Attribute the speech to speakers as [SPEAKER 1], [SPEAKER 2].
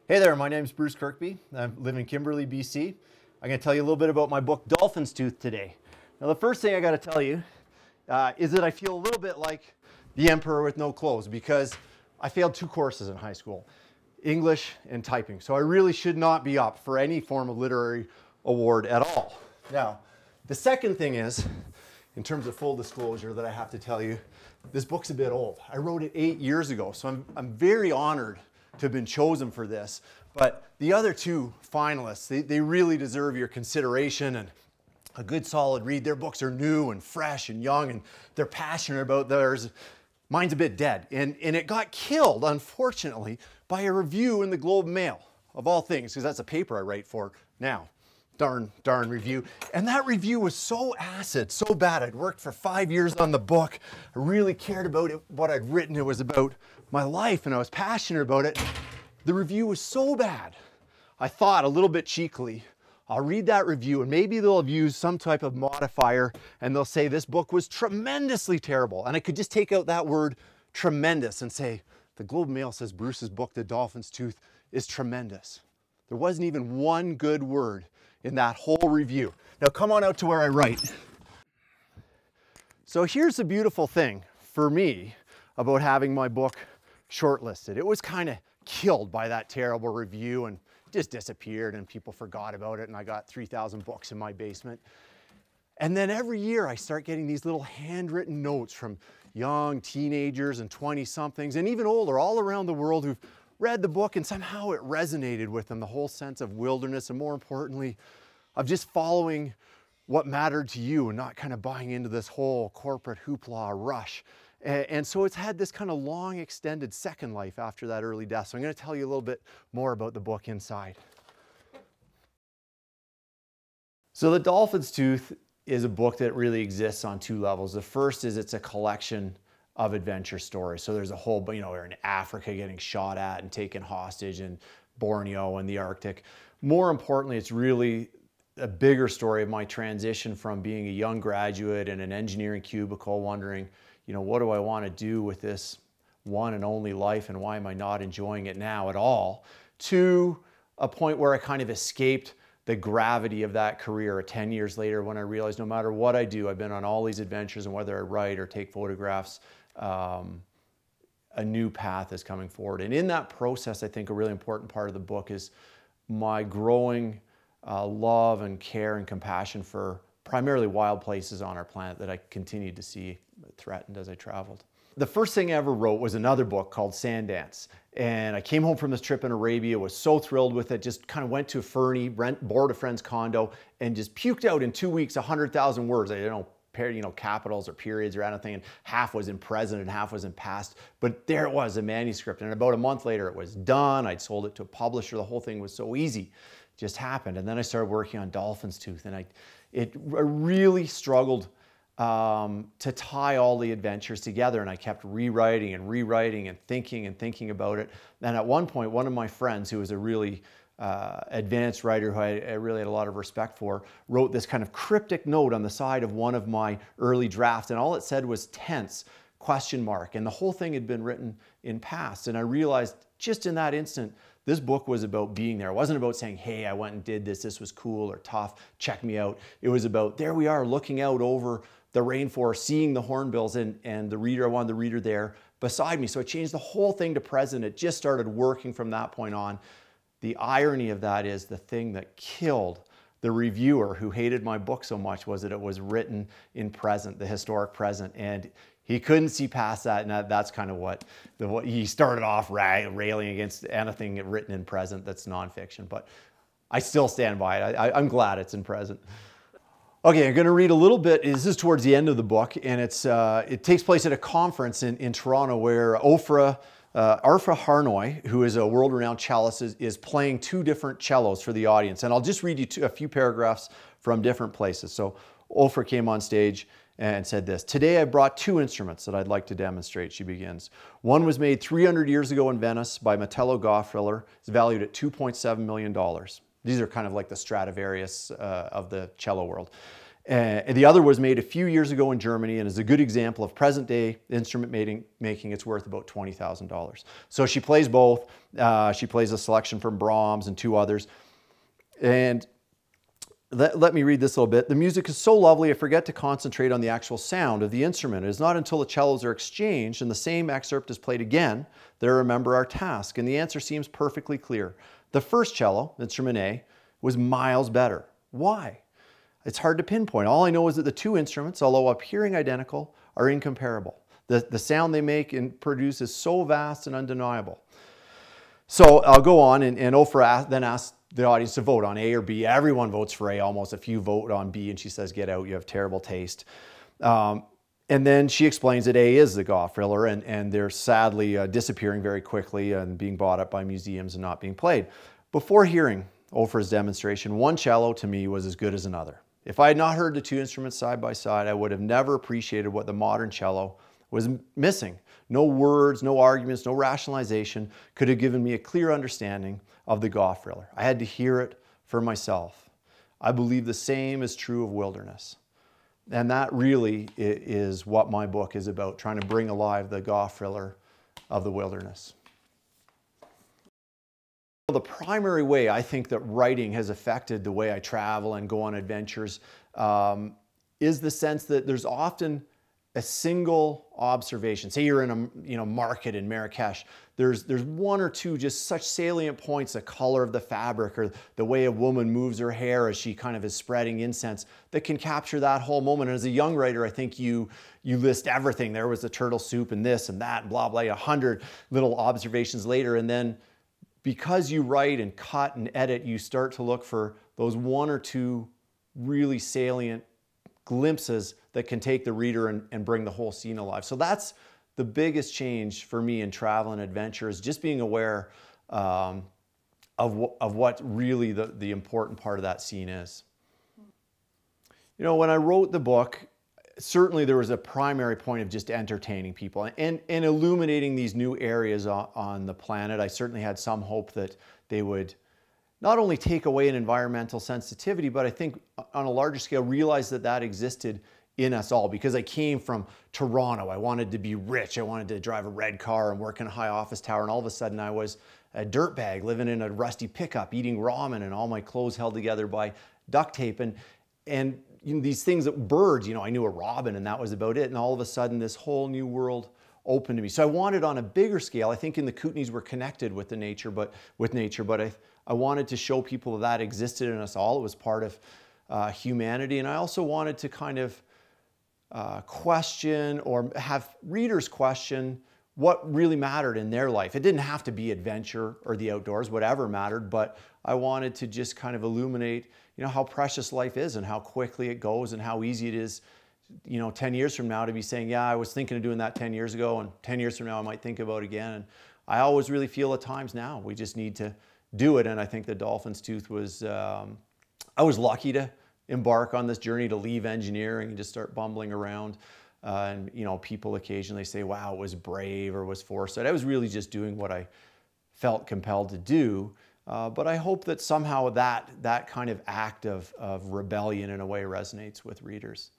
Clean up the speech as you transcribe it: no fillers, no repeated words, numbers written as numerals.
[SPEAKER 1] Hey there, my name is Bruce Kirkby. I live in Kimberley, BC. I'm going to tell you a little bit about my book, Dolphin's Tooth, today. Now, the first thing I got to tell you is that I feel a little bit like the emperor with no clothes because I failed 2 courses in high school, English and typing. So I really should not be up for any form of literary award at all. Now, the second thing is, in terms of full disclosure, that I have to tell you, this book's a bit old. I wrote it 8 years ago, so I'm very honored to have been chosen for this. But the other 2 finalists, they really deserve your consideration and a good solid read. Their books are new and fresh and young, and they're passionate about theirs. Mine's a bit dead, and it got killed, unfortunately, by a review in the Globe and Mail, of all things, because that's a paper I write for now. Darn review. And that review was so acid, so bad. I'd worked for 5 years on the book. I really cared about it, what I'd written. It was about my life, and I was passionate about it. The review was so bad, I thought a little bit cheekily, I'll read that review and maybe they'll have used some type of modifier and they'll say this book was tremendously terrible. And I could just take out that word tremendous and say, the Globe and Mail says Bruce's book, The Dolphin's Tooth, is tremendous. There wasn't even one good word in that whole review. Now come on out to where I write. So here's the beautiful thing for me about having my book shortlisted. It was kind of killed by that terrible review and just disappeared and people forgot about it, and I got 3,000 books in my basement. And then every year I start getting these little handwritten notes from young teenagers and 20-somethings and even older all around the world who've read the book and somehow it resonated with them, the whole sense of wilderness and more importantly of just following what mattered to you and not kind of buying into this whole corporate hoopla rush. And so it's had this kind of long extended second life after that early death. So I'm going to tell you a little bit more about the book inside. So The Dolphin's Tooth is a book that really exists on 2 levels. The first is it's a collection of adventure stories. So there's a whole, we're in Africa getting shot at and taken hostage, and Borneo and the Arctic. More importantly, it's really a bigger story of my transition from being a young graduate in an engineering cubicle wondering, what do I want to do with this one and only life and why am I not enjoying it now at all, to a point where I kind of escaped the gravity of that career 10 years later when I realized no matter what I do, I've been on all these adventures, and whether I write or take photographs, a new path is coming forward. And in that process, I think a really important part of the book is my growing love and care and compassion for primarily wild places on our planet that I continued to see threatened as I traveled. The first thing I ever wrote was another book called Sandance. And I came home from this trip in Arabia, was so thrilled with it, just kind of went to Fernie, bored a friend's condo, and just puked out in 2 weeks 100,000 words. I don't know capitals or periods or anything, and half was in present and half was in past. But there it was, a manuscript. And about a month later, it was done. I'd sold it to a publisher. The whole thing was so easy. It just happened. And then I started working on Dolphin's Tooth, and I really struggled to tie all the adventures together, and I kept rewriting and thinking about it. And at one point, one of my friends, who was a really advanced writer who I really had a lot of respect for, wrote this kind of cryptic note on the side of one of my early drafts, and all it said was tense, ? And the whole thing had been written in past. And I realized just in that instant, this book was about being there. It wasn't about saying, hey, I went and did this, this was cool or tough, check me out. It was about, there we are looking out over the rainforest, seeing the hornbills, and the reader, I wanted the reader there beside me. So I changed the whole thing to present. It just started working from that point on. The irony of that is the thing that killed the reviewer who hated my book so much was that it was written in present, the historic present. And he couldn't see past that, and that's kind of what he started off railing against anything written in present that's nonfiction. But I still stand by it. I'm glad it's in present. Okay, I'm going to read a little bit. This is towards the end of the book, and it takes place at a conference in Toronto where Arfa Harnoy, who is a world-renowned cellist, is playing 2 different cellos for the audience. And I'll just read you a few paragraphs from different places. So Ofra came on stage and said this: "Today I brought 2 instruments that I'd like to demonstrate," she begins. "One was made 300 years ago in Venice by Metello Goffriller. It's valued at $2.7 million. These are kind of like the Stradivarius of the cello world. And the other was made a few years ago in Germany and is a good example of present day instrument making. It's worth about $20,000. So she plays both. She plays a selection from Brahms and 2 others. And let me read this a little bit. The music is so lovely, I forget to concentrate on the actual sound of the instrument. It is not until the cellos are exchanged and the same excerpt is played again that I remember our task. And the answer seems perfectly clear. The first cello, instrument A, was miles better. Why? It's hard to pinpoint. All I know is that the 2 instruments, although appearing identical, are incomparable. The sound they make and produce is so vast and undeniable. So I'll go on, and Oprah then asks the audience to vote on A or B. Everyone votes for A, almost. A few vote on B, and she says, get out, you have terrible taste. And then she explains that A is the Goffriller, and they're sadly disappearing very quickly and being bought up by museums and not being played. Before hearing Oprah's demonstration, one cello to me was as good as another. If I had not heard the 2 instruments side by side, I would have never appreciated what the modern cello was missing. No words, no arguments, no rationalization could have given me a clear understanding of the Goffriller. I had to hear it for myself. I believe the same is true of Wilderness. And that really is what my book is about, trying to bring alive the Goffriller of the Wilderness. The primary way I think that writing has affected the way I travel and go on adventures is the sense that there's often a single observation. Say you're in a market in Marrakesh. There's 1 or 2 just such salient points, the color of the fabric or the way a woman moves her hair as she kind of is spreading incense, that can capture that whole moment. And as a young writer, I think you list everything. There was the turtle soup and this and that and blah, blah, 100 little observations later. And then because you write and cut and edit, you start to look for those 1 or 2 really salient glimpses that can take the reader and bring the whole scene alive. So that's the biggest change for me in travel and adventure, is just being aware of what really the important part of that scene is. You know, when I wrote the book, certainly there was a primary point of just entertaining people and illuminating these new areas on the planet. I certainly had some hope that they would not only take away an environmental sensitivity, but I think on a larger scale realize that that existed in us all. Because I came from Toronto, I wanted to be rich, I wanted to drive a red car and work in a high office tower, and all of a sudden I was a dirtbag living in a rusty pickup, eating ramen, and all my clothes held together by duct tape. And you know, these things that birds, you know, I knew a robin and that was about it. And all of a sudden this whole new world opened to me. So I wanted on a bigger scale, I think in the Kootenays we're connected with nature, but I wanted to show people that existed in us all. It was part of humanity. And I also wanted to kind of question or have readers question what really mattered in their life. It didn't have to be adventure or the outdoors, whatever mattered, but I wanted to just kind of illuminate, you know, how precious life is and how quickly it goes and how easy it is, you know, 10 years from now to be saying, yeah, I was thinking of doing that 10 years ago, and 10 years from now I might think about it again. And I always really feel at times now we just need to do it. And I think the Dolphin's Tooth was, I was lucky to embark on this journey to leave engineering and just start bumbling around. And you know, people occasionally say, wow, it was brave or was foresight. I was really just doing what I felt compelled to do. But I hope that somehow that kind of act of rebellion in a way resonates with readers.